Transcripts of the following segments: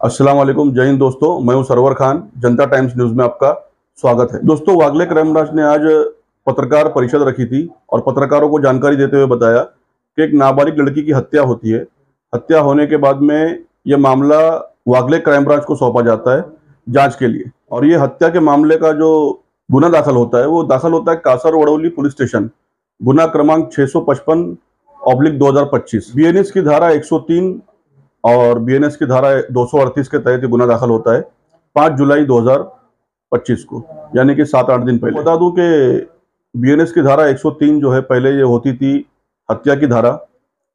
अस्सलाम वालेकुम, जय हिंद दोस्तों। मैं हूं सरवर खान। जनता टाइम्स न्यूज में आपका स्वागत है। दोस्तों, वागले क्राइम ब्रांच ने आज पत्रकार परिषद रखी थी और पत्रकारों को जानकारी देते हुए बताया कि एक नाबालिग लड़की की हत्या होती है। हत्या होने के बाद में यह मामला वागले क्राइम ब्रांच को सौंपा जाता है जांच के लिए। और ये हत्या के मामले का जो गुना दाखिल होता है वो दाखिल होता है कासर वड़ौली पुलिस स्टेशन, गुना क्रमांक 655/2025। बीएनएस की धारा 103 और बीएनएस की धारा 238 के तहत गुना दाखिल होता है 5 जुलाई 2025 को, यानी कि 7-8 दिन पहले। बता दूं कि बीएनएस की धारा 103 जो है पहले ये होती थी हत्या की धारा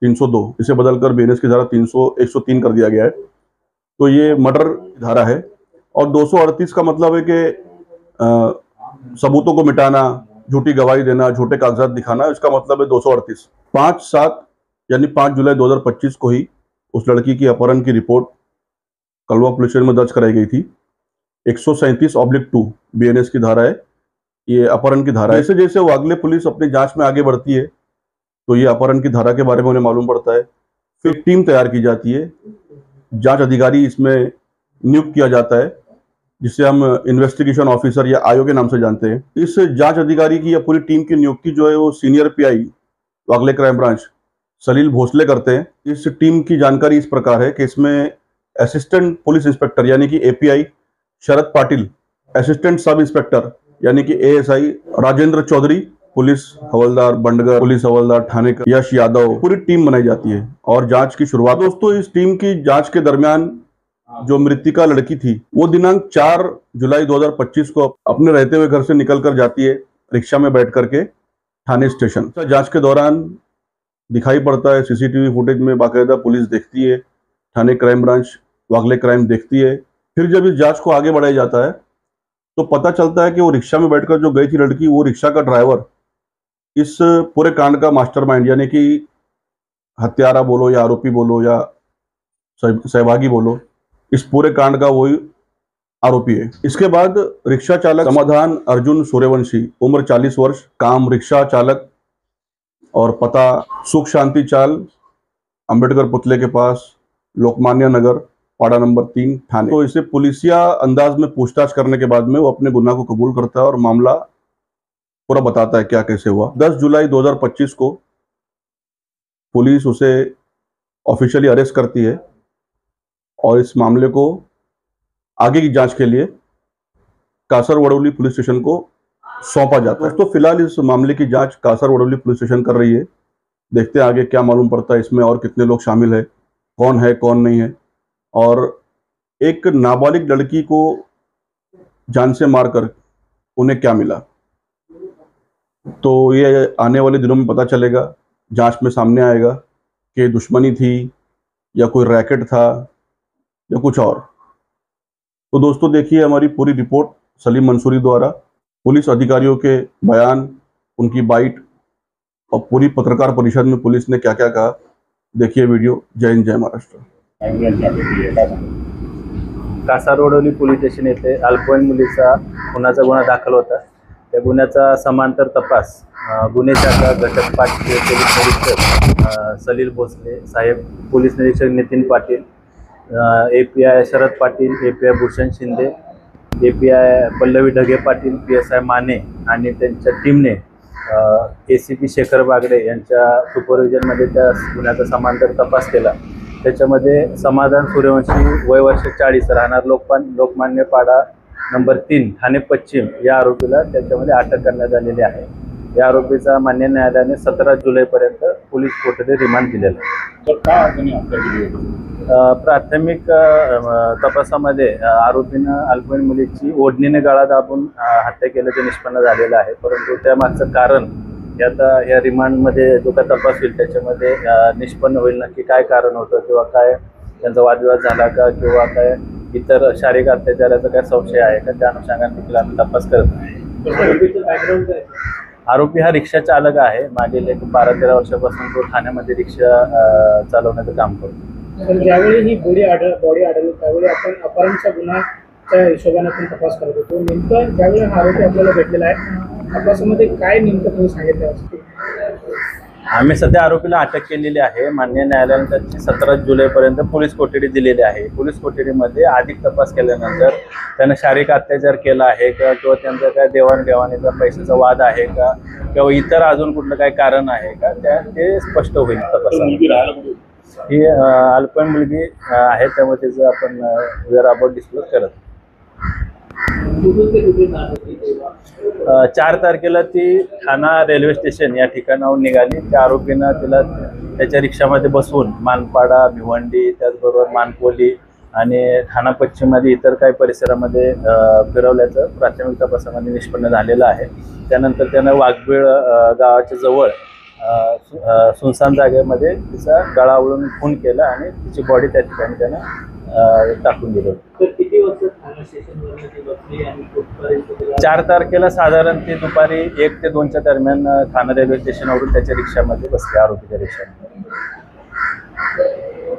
302, इसे बदलकर बीएनएस की धारा 103 कर दिया गया है। तो ये मर्डर धारा है। और 238 का मतलब है कि सबूतों को मिटाना, झूठी गवाही देना, झूठे कागजात दिखाना, इसका मतलब है 238। 5/7 यानी 5 जुलाई 2025 को ही उस लड़की की अपहरण की रिपोर्ट कलवा पुलिस स्टेशन में दर्ज कराई गई थी। 137/2 बीएनएस की धारा है, ये अपहरण की धारा है। जैसे जैसे वागले पुलिस अपनी जांच में आगे बढ़ती है तो ये अपहरण की धारा के बारे में उन्हें मालूम पड़ता है। फिर टीम तैयार की जाती है, जांच अधिकारी इसमें नियुक्त किया जाता है, जिसे हम इन्वेस्टिगेशन ऑफिसर या आईओ के नाम से जानते हैं। इस जांच अधिकारी की या पूरी टीम की नियुक्ति जो है वो सीनियर पीआई वागले क्राइम ब्रांच सलील भोसले करते हैं। इस टीम की जानकारी इस प्रकार है कि इसमें असिस्टेंट पुलिस इंस्पेक्टर यानी कि एपीआई शरद पाटिल, असिस्टेंट सब इंस्पेक्टर यानी कि एएसआई राजेंद्र चौधरी, पुलिस हवलदार बंडगर, पुलिस हवलदार ठाणेकर यश यादव, पूरी टीम बनाई जाती है और जांच की शुरुआत। दोस्तों, इस टीम की जांच के दरमियान जो मृतिका लड़की थी वो दिनांक 4 जुलाई 2025 को अपने रहते हुए घर से निकल कर जाती है रिक्शा में बैठ करके थाने स्टेशन। जांच के दौरान दिखाई पड़ता है सीसीटीवी फुटेज में, बाकायदा पुलिस देखती है, थाने क्राइम ब्रांच वागले क्राइम देखती है। फिर जब इस जांच को आगे बढ़ाया जाता है तो पता चलता है कि वो रिक्शा में बैठकर जो गई थी लड़की, वो रिक्शा का ड्राइवर इस पूरे कांड का मास्टरमाइंड यानी कि हत्यारा बोलो या आरोपी बोलो या सहभागी बोलो, इस पूरे कांड का वही आरोपी है। इसके बाद रिक्शा चालक समाधान अर्जुन सूर्यवंशी, उम्र 40 वर्ष, काम रिक्शा चालक और पता सुख शांति चाल, अंबेडकर पुतले के पास, लोकमान्य नगर, पाड़ा नंबर 3, थाने। तो इसे पुलिसिया अंदाज में पूछताछ करने के बाद में वो अपने गुनाह को कबूल करता है और मामला पूरा बताता है क्या कैसे हुआ। 10 जुलाई 2025 को पुलिस उसे ऑफिशियली अरेस्ट करती है और इस मामले को आगे की जांच के लिए कासर वड़ौली पुलिस स्टेशन को सौंपा जाता है। तो फिलहाल इस मामले की जांच कासर वड़ौली पुलिस स्टेशन कर रही है। देखते हैं आगे क्या मालूम पड़ता है इसमें और कितने लोग शामिल है कौन नहीं है, और एक नाबालिग लड़की को जान से मारकर उन्हें क्या मिला। तो ये आने वाले दिनों में पता चलेगा, जांच में सामने आएगा कि दुश्मनी थी या कोई रैकेट था या कुछ और। तो दोस्तों, देखिए हमारी पूरी रिपोर्ट सलीम मंसूरी द्वारा, पुलिस अधिकारियों के बयान, उनकी बाइट और पूरी पत्रकार परिषद में पुलिस ने क्या क्या कहा। देखिए वीडियो। जय हिंद, जय महाराष्ट्र। कासार वडोली पोलीस स्टेशन येथे अल्पवयीन मुलीचा खुनाचा गुन्हा दाखल होता। त्या गुन्ह्याचा समांतर तपास गुन्हे शाखा घटक 5 पोलीस निरीक्षक सलील भोसले साहेब, पोलीस निरीक्षक Nitin Patil, API Sharad Patil, API Bhushan Shinde, API Pallavi Dhage Patil, PSI Mane आणि त्यांच्या टीमने एसीपी शेखर बागडे यांच्या सुपरविजनमध्ये त्या गुन्ह्याचा समांतर तपास केला। त्याच्यामध्ये समाधान सूर्यवंशी, वय वर्ष 40, राहणार लोकमान्य पाडा नंबर 3, ठाणे पश्चिम या आरोपीला त्याच्यामध्ये अटक करण्यात आलेली आहे। या आरोपीचा मान्य न्यायालयाने 17 जुलैपर्यंत पोलीस कोठडी रिमांड दिलेला आहे। प्राथमिक तपासामध्ये आरोपीनं अल्पवयीन मुलीची ओढणीने गळा दाबून हत्या केल्याचे निष्पन्न झालेलं आहे, परंतु त्यामागचं कारण या रिमांडमध्ये जो काय तपास होईल त्याच्यामध्ये निष्पन्न होईल नक्की काय कारण होतं किंवा काय त्यांचा वादविवाद झाला का किंवा काय इतर शारीरिक अत्याचाराचा काय संशय आहे का, त्या अनुषंगाने देखील आम्ही तपास करत आहे। आरोपी हा रिक्षा चालक आहे। मागील 12-13 वर्षापासून तो ठाण्यामध्ये रिक्षा चालवण्याचं काम करतो। ज्यावेळी ही बॉडी आढळली त्यावेळी आपण अपहरणचा गुन्ह्याच्या हिशोबाने आपण तपास करत होतो। नेमकं ज्यावेळी हा आरोपी आपल्याला भेटलेला आहे, तपासामध्ये काय नेमकं तुम्ही सांगितलं? आम्ही सध्या आरोपीला अटक केलेली आहे. मान्य न्यायालयाने त्याची 17 जुलैपर्यंत पोलीस कोठडी दिलेली आहे. पोलीस कोठडीमध्ये अधिक तपास केल्यानंतर त्यानं शारीरिक अत्याचार केला आहे का किंवा त्यांचा काय देवाणघेवाणीचा पैशाचा वाद आहे का किंवा इतर अजून कुठलं काही कारण आहे का ते स्पष्ट होईल तपासामध्ये. ही अल्पवयीन मुलगी आहे, त्यामुळे त्याचं आपण वी आर अबाउट डिस्क्लोज करत. 4 तारखेला ती ठाणा रेल्वे स्टेशन या ठिकाणाहून निघाली. त्या आरोपीनं तिला त्याच्या रिक्षामध्ये बसवून मानपाडा, भिवंडी, त्याचबरोबर मानकोली आणि ठाणा पश्चिममध्ये इतर काही परिसरामध्ये फिरवल्याचं प्राथमिक तपासामध्ये निष्पन्न झालेलं आहे. त्यानंतर त्यानं वाघबीळ गावाच्या जवळ सुनसान जागेमध्ये तिचा गळा आवळून खून केला आणि तिची बॉडी त्या ठिकाणी त्यानं टाकून दिली. तर किती वाजता ठाणे स्टेशनवर ती बसली आणि कुठपर्यंत 4 तारखेला साधारण ती दुपारी 1 ते 2च्या दरम्यान ठाणे रेल्वे स्टेशनवरून त्याच्या रिक्षामध्ये बसले, आरोपीच्या रिक्षामध्ये.